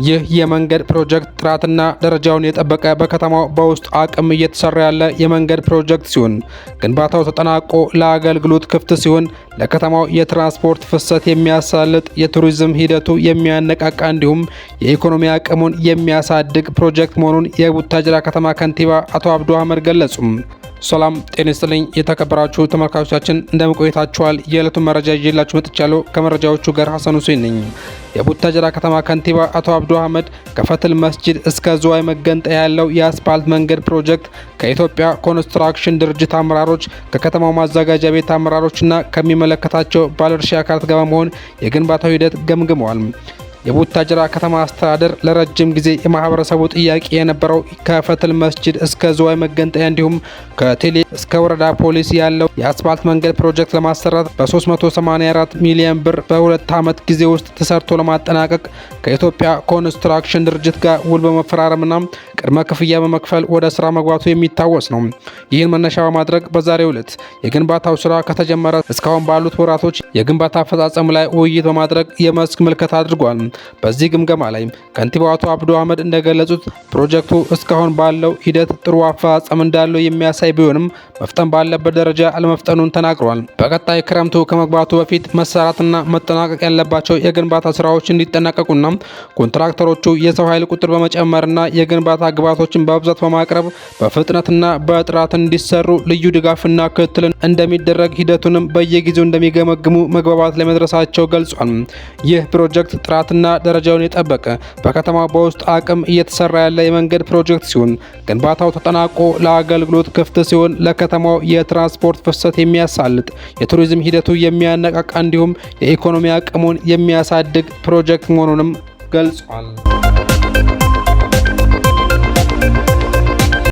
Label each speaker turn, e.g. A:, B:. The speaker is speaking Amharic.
A: ይህ የመንገድ ፕሮጀክት ጥራትና ደረጃውን የጠበቀ በከተማው በውስጥ አቅም እየተሰራ ያለ የመንገድ ፕሮጀክት ሲሆን ግንባታው ተጠናቆ ለአገልግሎት ክፍት ሲሆን ለከተማው የትራንስፖርት ፍሰት የሚያሳልጥ የቱሪዝም ሂደቱ የሚያነቃቃ እንዲሁም የኢኮኖሚ አቅሙን የሚያሳድግ ፕሮጀክት መሆኑን የቡታጅራ ከተማ ከንቲባ አቶ አብዱ አህመድ ገለጹ። ሰላም ጤና ይስጥልኝ የተከበራችሁ ተመልካቾቻችን እንደምን ቆይታችኋል? የዕለቱን መረጃ ይዤላችሁ መጥቻለሁ። ከመረጃዎቹ ጋር ሐሰን ሁሴን ነኝ። የቡታጅራ ከተማ ከንቲባ አቶ አብዱ አህመድ ከፈትል መስጂድ እስከ ዝዋይ መገንጠያ ያለው የአስፓልት መንገድ ፕሮጀክት ከኢትዮጵያ ኮንስትራክሽን ድርጅት አመራሮች ከከተማው ማዘጋጃ ቤት አመራሮችና ከሚመለከታቸው ባለድርሻ አካላት ጋር በመሆን የግንባታው ሂደት ገምግመዋል። የቡታጅራ ከተማ አስተዳደር ለረጅም ጊዜ የማህበረሰቡ ጥያቄ የነበረው ከፈትል መስጂድ እስከ ዝዋይ መገንጠያ እንዲሁም ከቴሌ እስከ ወረዳ ፖሊስ ያለው የአስፓልት መንገድ ፕሮጀክት ለማሰራት በ384 ሚሊዮን ብር በሁለት ዓመት ጊዜ ውስጥ ተሰርቶ ለማጠናቀቅ ከኢትዮጵያ ኮንስትራክሽን ድርጅት ጋር ውል በመፈራረምና ቅድመ ክፍያ በመክፈል ወደ ስራ መግባቱ የሚታወስ ነው። ይህን መነሻ በማድረግ በዛሬው ዕለት የግንባታው ስራ ከተጀመረ እስካሁን ባሉት ወራቶች የግንባታ አፈጻጸም ላይ ውይይት በማድረግ የመስክ ምልከታ አድርጓል። በዚህ ግምገማ ላይ ከንቲባው አቶ አብዱ አህመድ እንደገለጹት ፕሮጀክቱ እስካሁን ባለው ሂደት ጥሩ አፈጻጸም እንዳለው የሚያሳይ ቢሆንም መፍጠን ባለበት ደረጃ አለመፍጠኑን ተናግረዋል። በቀጣይ ክረምቱ ከመግባቱ በፊት መሰራትና መጠናቀቅ ያለባቸው የግንባታ ስራዎች እንዲጠናቀቁና ኮንትራክተሮቹ የሰው ኃይል ቁጥር በመጨመርና የግንባታ ግብዓቶችን በብዛት በማቅረብ በፍጥነትና በጥራት እንዲሰሩ ልዩ ድጋፍና ክትትል እንደሚደረግ ሂደቱንም በየጊዜው እንደሚገመግሙ መግባባት ላይ መድረሳቸው ገልጿል። ይህ ፕሮጀክት ጥራትና ደረጃውን የጠበቀ በከተማው በውስጥ አቅም እየተሰራ ያለ የመንገድ ፕሮጀክት ሲሆን ግንባታው ተጠናቆ ለአገልግሎት ክፍት ሲሆን ለከተማው የትራንስፖርት ፍሰት የሚያሳልጥ የቱሪዝም ሂደቱ የሚያነቃቃ እንዲሁም የኢኮኖሚ አቅሙን የሚያሳድግ ፕሮጀክት መሆኑንም ገልጿል።